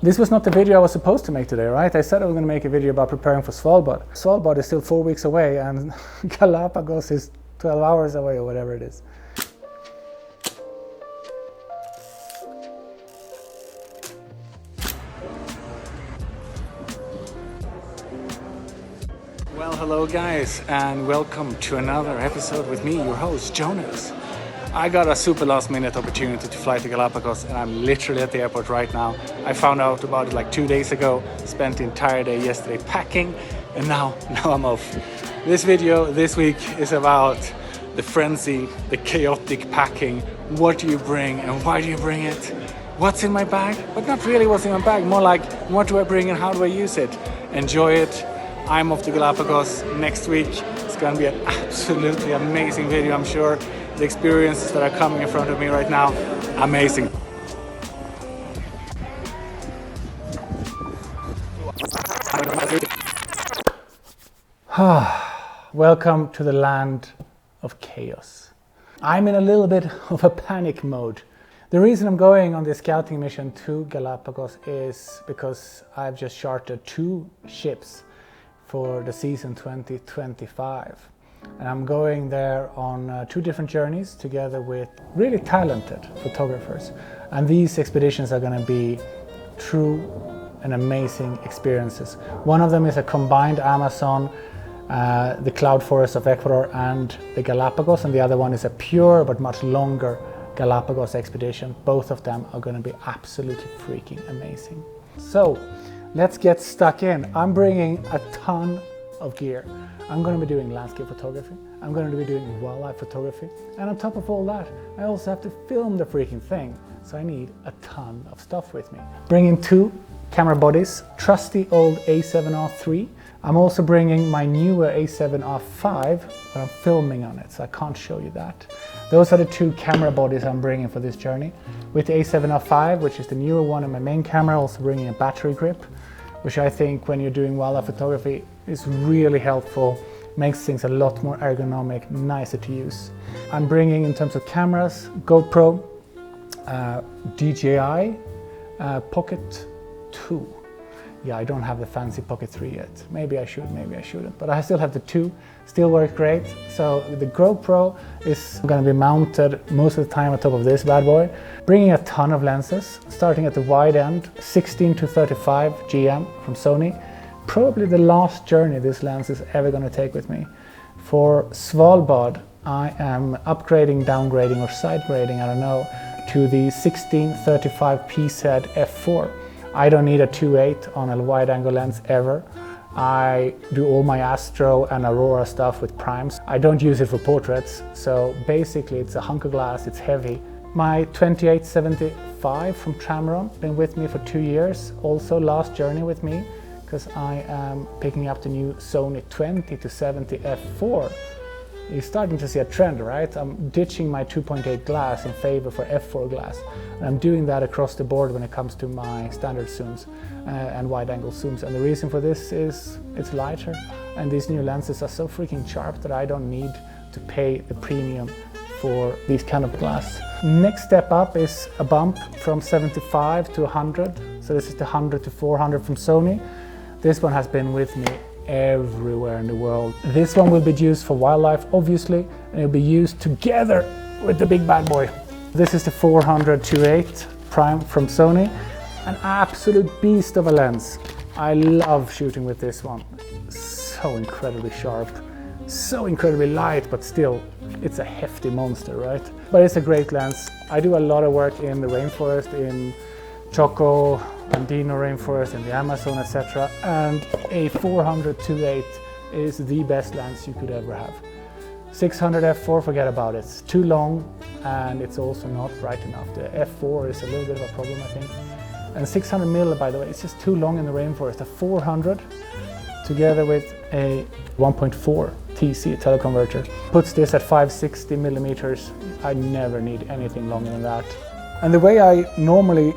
This was not the video I was supposed to make today, right? I said I was going to make a video about preparing for Svalbard. Svalbard is still 4 weeks away and Galapagos is 12 hours away or whatever it is. Well, hello guys, and welcome to another episode with me, your host, Jonas. I got a super last minute opportunity to fly to Galapagos and I'm literally at the airport right now. I found out about it like 2 days ago, spent the entire day yesterday packing, and now I'm off. This video this week is about the frenzy, the chaotic packing. What do you bring and why do you bring it? What's in my bag? But not really what's in my bag, more like what do I bring and how do I use it? Enjoy it. I'm off to Galapagos next week. It's going to be an absolutely amazing video, I'm sure. The experiences that are coming in front of me right now, amazing. Welcome to the land of chaos. I'm in a little bit of a panic mode. The reason I'm going on this scouting mission to Galapagos is because I've just chartered 2 ships for the season 2025. And I'm going there on 2 different journeys together with really talented photographers. And these expeditions are going to be true and amazing experiences. One of them is a combined Amazon, the cloud forest of Ecuador and the Galapagos, and the other one is a pure but much longer Galapagos expedition. Both of them are going to be absolutely freaking amazing. So let's get stuck in. I'm bringing a ton of gear. I'm going to be doing landscape photography, I'm going to be doing wildlife photography, and on top of all that, I also have to film the freaking thing, so I need a ton of stuff with me. Bringing 2 camera bodies, trusty old A7R III. I'm also bringing my newer A7R5, but I'm filming on it, so I can't show you that. Those are the 2 camera bodies I'm bringing for this journey. With the A7R5, which is the newer one, and my main camera, also bringing a battery grip, which I think when you're doing wildlife photography is really helpful, makes things a lot more ergonomic, nicer to use. I'm bringing, in terms of cameras, GoPro, DJI Pocket 2. Yeah, I don't have the fancy Pocket 3 yet. Maybe I should, maybe I shouldn't. But I still have the 2, still work great. So the GoPro is going to be mounted most of the time on top of this bad boy. Bringing a ton of lenses, starting at the wide end, 16 to 35 GM from Sony. Probably the last journey this lens is ever going to take with me. For Svalbard, I am upgrading, downgrading or side grading, I don't know, to the 16-35 PZ f4. I don't need a 2.8 on a wide angle lens ever. I do all my Astro and Aurora stuff with primes. I don't use it for portraits, so basically it's a hunk of glass, it's heavy. My 28-75 from Tamron, been with me for 2 years, also last journey with me, because I am picking up the new Sony 20-70 f4. You're starting to see a trend, right? I'm ditching my 2.8 glass in favor for f4 glass. And I'm doing that across the board when it comes to my standard zooms and wide angle zooms. And the reason for this is it's lighter, and these new lenses are so freaking sharp that I don't need to pay the premium for these kind of glass. Next step up is a bump from 75 to 100. So this is the 100 to 400 from Sony. This one has been with me everywhere in the world. This one will be used for wildlife, obviously, and it'll be used together with the big bad boy. This is the 400 2.8 prime from Sony. An absolute beast of a lens. I love shooting with this one. So incredibly sharp, so incredibly light, but still, it's a hefty monster, right? But it's a great lens. I do a lot of work in the rainforest, in Choco, Andino rainforest, in the Amazon, etc. And a 400 2.8 is the best lens you could ever have. 600 f4, forget about it. It's too long, and it's also not bright enough. The f4 is a little bit of a problem, I think. And 600 mm, by the way, it's just too long in the rainforest. A 400 together with a 1.4 TC teleconverter puts this at 560 millimeters. I never need anything longer than that. And the way I normally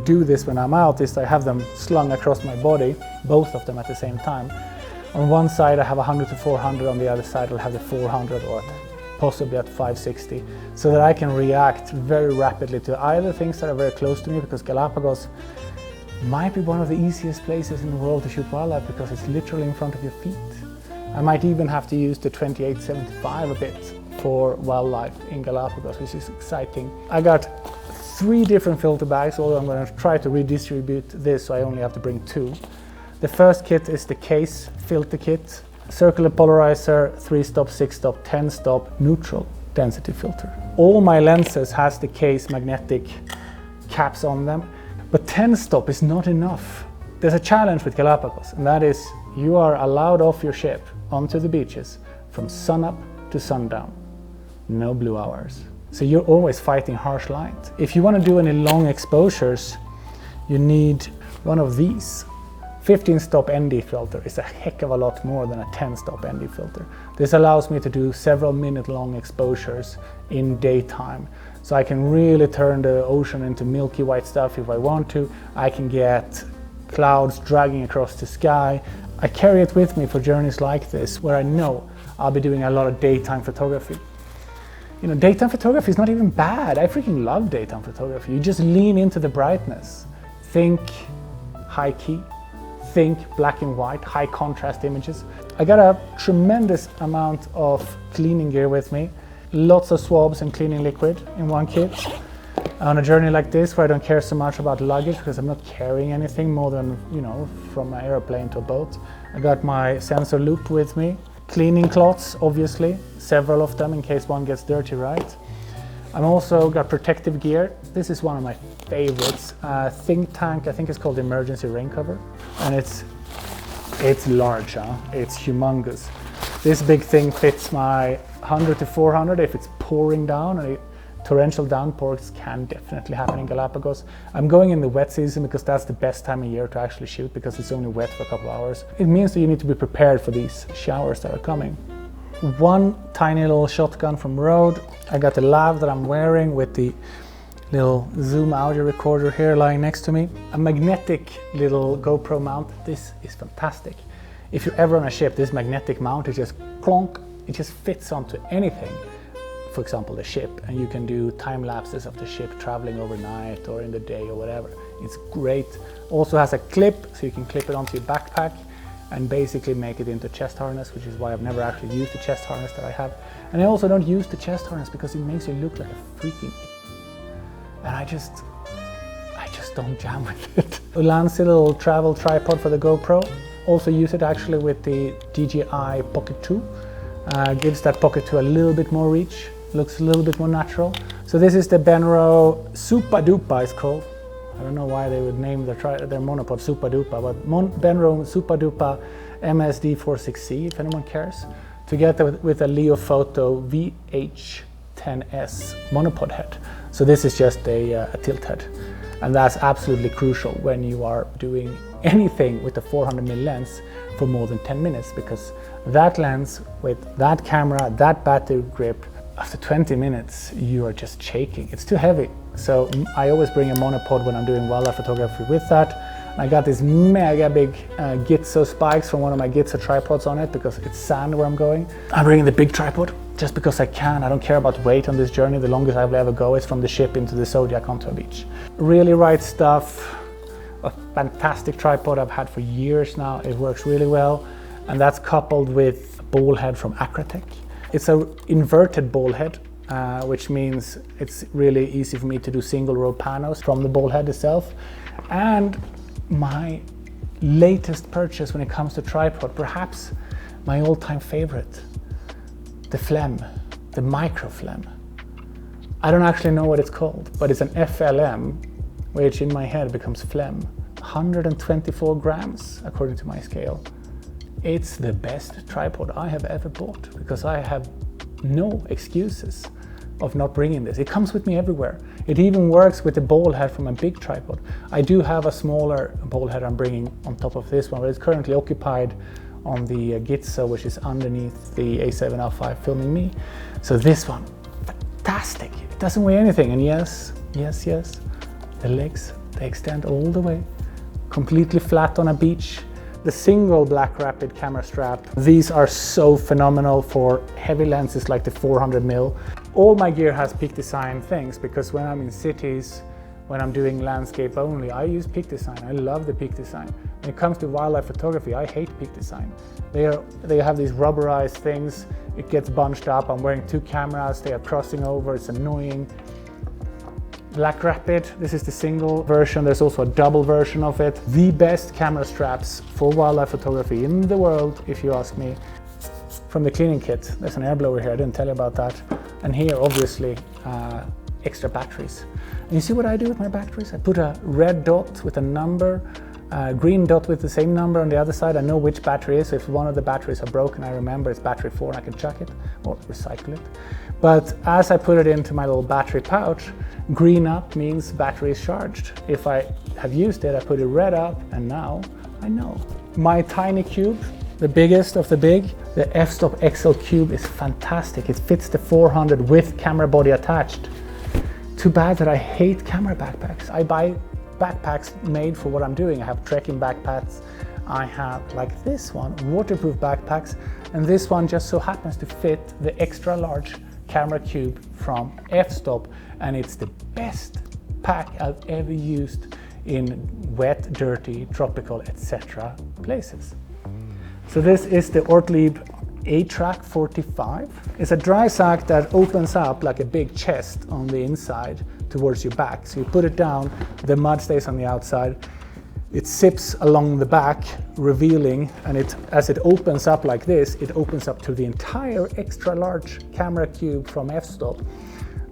do this when I'm out is I have them slung across my body, both of them at the same time. On one side I have 100 to 400, on the other side I'll have the 400 or possibly at 560, so that I can react very rapidly to either things that are very close to me, because Galapagos might be one of the easiest places in the world to shoot wildlife because it's literally in front of your feet. I might even have to use the 28-75 a bit for wildlife in Galapagos, which is exciting. I got 3 different filter bags, although I'm going to try to redistribute this so I only have to bring 2. The first kit is the case filter kit, circular polarizer, 3-stop, 6-stop, 10-stop, neutral density filter. All my lenses has the case magnetic caps on them, but 10-stop is not enough. There's a challenge with Galapagos, and that is you are allowed off your ship onto the beaches from sunup to sundown. No blue hours. So you're always fighting harsh light. If you want to do any long exposures, you need one of these. 15-stop ND filter is a heck of a lot more than a 10-stop ND filter. This allows me to do several minute-long exposures in daytime. So I can really turn the ocean into milky white stuff if I want to. I can get clouds dragging across the sky. I carry it with me for journeys like this, where I know I'll be doing a lot of daytime photography. You know, daytime photography is not even bad. I freaking love daytime photography. You just lean into the brightness. Think high key. Think black and white, high contrast images. I got a tremendous amount of cleaning gear with me. Lots of swabs and cleaning liquid in one kit. On a journey like this, where I don't care so much about luggage because I'm not carrying anything more than, you know, from an airplane to a boat. I got my sensor loop with me. Cleaning cloths, obviously, several of them in case one gets dirty, right? I'm also got protective gear. This is one of my favorites. Think Tank, I think it's called emergency rain cover. And it's large, huh? It's humongous. This big thing fits my 100 to 400 if it's pouring down, and torrential downpours can definitely happen in Galapagos. I'm going in the wet season because that's the best time of year to actually shoot because it's only wet for a couple of hours. It means that you need to be prepared for these showers that are coming. One tiny little shotgun from Rode. I got the lav that I'm wearing with the little zoom audio recorder here lying next to me. A magnetic little GoPro mount. This is fantastic. If you're ever on a ship, this magnetic mount is just clonk. It just fits onto anything. For example, the ship, and you can do time lapses of the ship traveling overnight or in the day or whatever. It's great. Also has a clip, so you can clip it onto your backpack and basically make it into a chest harness, which is why I've never actually used the chest harness that I have. And I also don't use the chest harness because it makes you look like a freaking and I just don't jam with it. Ulanzi little travel tripod for the GoPro. Also use it actually with the DJI Pocket 2. Gives that Pocket 2 a little bit more reach. Looks a little bit more natural. So this is the Benro Super Duper it's called. I don't know why they would name their monopod Super Duper, but Benro Super Duper MSD 46C, if anyone cares. Together with a Leophoto VH10S monopod head. So this is just a tilt head. And that's absolutely crucial when you are doing anything with a 400mm lens for more than 10 minutes, because that lens with that camera, that battery grip, after 20 minutes you are just shaking. It's too heavy. So I always bring a monopod when I'm doing wildlife photography with that. I got these mega big Gitzo spikes from one of my Gitzo tripods on it because it's sand where I'm going. I'm bringing the big tripod just because I can. I don't care about weight on this journey. The longest I will ever go is from the ship into the Zodiac onto a beach. Really right stuff. A fantastic tripod I've had for years now. It works really well. And that's coupled with a ball head from Acratech. It's an inverted ball head, which means it's really easy for me to do single row panos from the ball head itself. And my latest purchase when it comes to tripod, perhaps my all-time favorite, the Flem, the Micro Flem. I don't actually know what it's called, but it's an FLM, which in my head becomes Flem. 124 grams, according to my scale. It's the best tripod I have ever bought because I have no excuses of not bringing this. It comes with me everywhere. It even works with the ball head from a big tripod. I do have a smaller ball head I'm bringing on top of this one, but it's currently occupied on the Gitzo, which is underneath the A7R5 Filming Me. So this one, fantastic. It doesn't weigh anything, and yes, the legs, they extend all the way, completely flat on a beach. The single Black Rapid camera strap, these are so phenomenal for heavy lenses like the 400mm. All my gear has peak design things because when I'm in cities when I'm doing landscape only, I use peak design. I love the peak design. When it comes to wildlife photography, I hate peak design. They have these rubberized things, it gets bunched up, I'm wearing 2 cameras, they are crossing over, it's annoying. Black Rapid, this is the single version, there's also a double version of it. The best camera straps for wildlife photography in the world, if you ask me. From the cleaning kit, there's an air blower here, I didn't tell you about that. And here, obviously, extra batteries. And you see what I do with my batteries? I put a red dot with a number, a green dot with the same number on the other side. I know which battery is. If one of the batteries are broken, I remember it's battery 4 and I can chuck it or recycle it. But as I put it into my little battery pouch, green up means battery is charged. If I have used it, I put it red up, and now I know. My tiny cube, the biggest of the big, the f-stop XL cube, is fantastic. It fits the 400 with camera body attached. Too bad that I hate camera backpacks. I buy backpacks made for what I'm doing. I have trekking backpacks. I have, like this one, waterproof backpacks, and this one just so happens to fit the extra large camera cube from f-stop, and it's the best pack I've ever used in wet, dirty, tropical, etc. places. So this is the Ortlieb A-Track 45. It's a dry sack that opens up like a big chest on the inside towards your back. So you put it down, the mud stays on the outside. It zips along the back, revealing, and as it opens up like this, it opens up to the entire extra large camera cube from f-stop.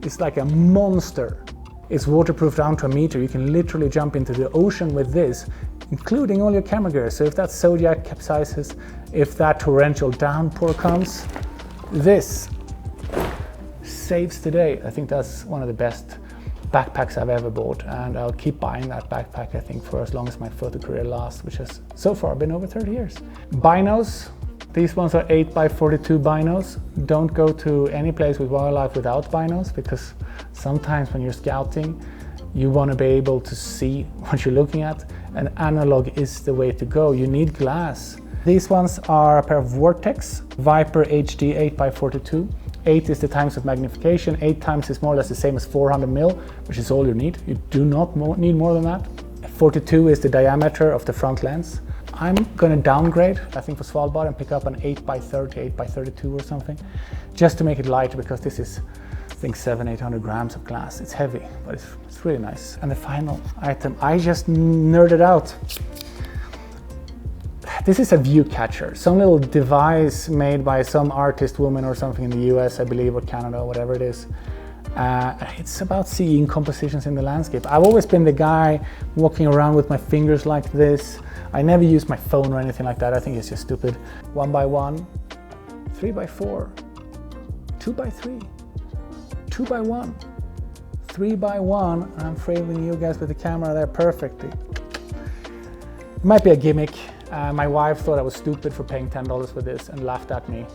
It's like a monster. It's waterproof down to 1 meter. You can literally jump into the ocean with this, including all your camera gear. So if that Zodiac capsizes, if that torrential downpour comes, this saves the day. I think that's one of the best backpacks I've ever bought, and I'll keep buying that backpack, I think, for as long as my photo career lasts, which has so far been over 30 years. Binos, these ones are 8x42 binos. Don't go to any place with wildlife without binos, because sometimes when you're scouting, you want to be able to see what you're looking at, and analog is the way to go. You need glass. These ones are a pair of Vortex Viper HD 8x42. 8 is the times of magnification. 8 times is more or less the same as 400mm, which is all you need. You do not need more than that. 42 is the diameter of the front lens. I'm going to downgrade, I think, for Svalbard and pick up an 8x30, 8x32 or something, just to make it lighter, because this is, I think, 700-800 grams of glass. It's heavy, but it's really nice. And the final item, I just nerded out. This is a view catcher, some little device made by some artist woman or something in the US, I believe, or Canada, or whatever it is. It's about seeing compositions in the landscape. I've always been the guy walking around with my fingers like this. I never use my phone or anything like that. I think it's just stupid. 1x1, 3x4, 2x3, 2x1, 3x1, and I'm framing you guys with the camera there perfectly. It might be a gimmick. My wife thought I was stupid for paying $10 for this and laughed at me.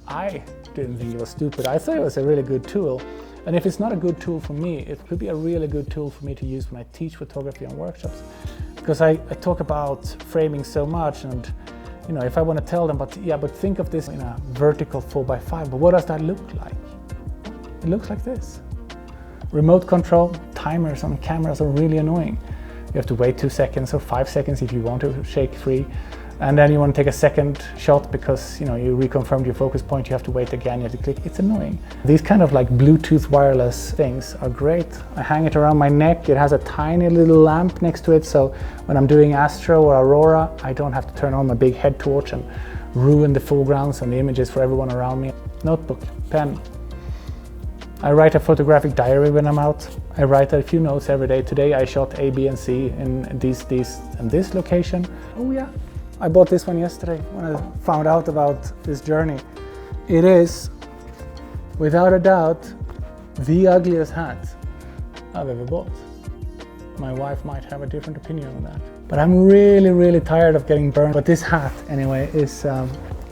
I didn't think it was stupid. I thought it was a really good tool. And if it's not a good tool for me, it could be a really good tool for me to use when I teach photography on workshops. Because I talk about framing so much, and you know, if I want to tell them, but think of this in a vertical 4x5, but what does that look like? It looks like this. Remote control timers on cameras are really annoying. You have to wait 2 seconds or 5 seconds if you want to shake free. And then you want to take a second shot because you reconfirmed your focus point, you have to wait again, you have to click. It's annoying. These kind of like Bluetooth wireless things are great. I hang it around my neck. It has a tiny little lamp next to it, so when I'm doing astro or aurora, I don't have to turn on my big head torch and ruin the foregrounds and the images for everyone around me. Notebook, pen. I write a photographic diary when I'm out. I write a few notes every day. Today I shot A, B, and C in this location. Oh yeah. I bought this one yesterday when I found out about this journey. It is, without a doubt, the ugliest hat I've ever bought. My wife might have a different opinion on that. But I'm really, really tired of getting burned. But this hat, anyway, is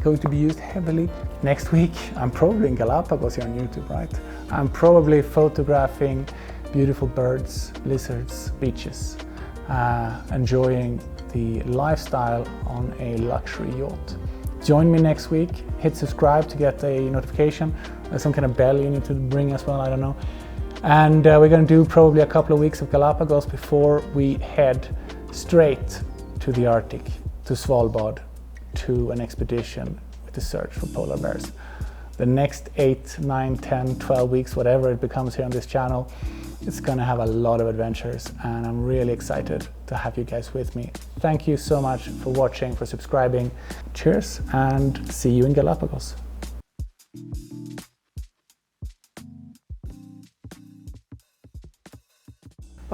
going to be used heavily. Next week, I'm probably in Galapagos here on YouTube, right? I'm probably photographing beautiful birds, lizards, beaches, enjoying the lifestyle on a luxury yacht. Join me next week. Hit subscribe to get a notification. There's some kind of bell you need to ring as well, I don't know. And we're going to do probably a couple of weeks of Galapagos before we head straight to the Arctic, to Svalbard, to an expedition with the search for polar bears. The next 8, 9, 10, 12 weeks, whatever it becomes here on this channel, it's going to have a lot of adventures, and I'm really excited to have you guys with me. Thank you so much for watching, for subscribing. Cheers, and see you in Galapagos.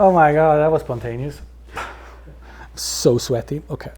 Oh my God, that was spontaneous. So sweaty. Okay.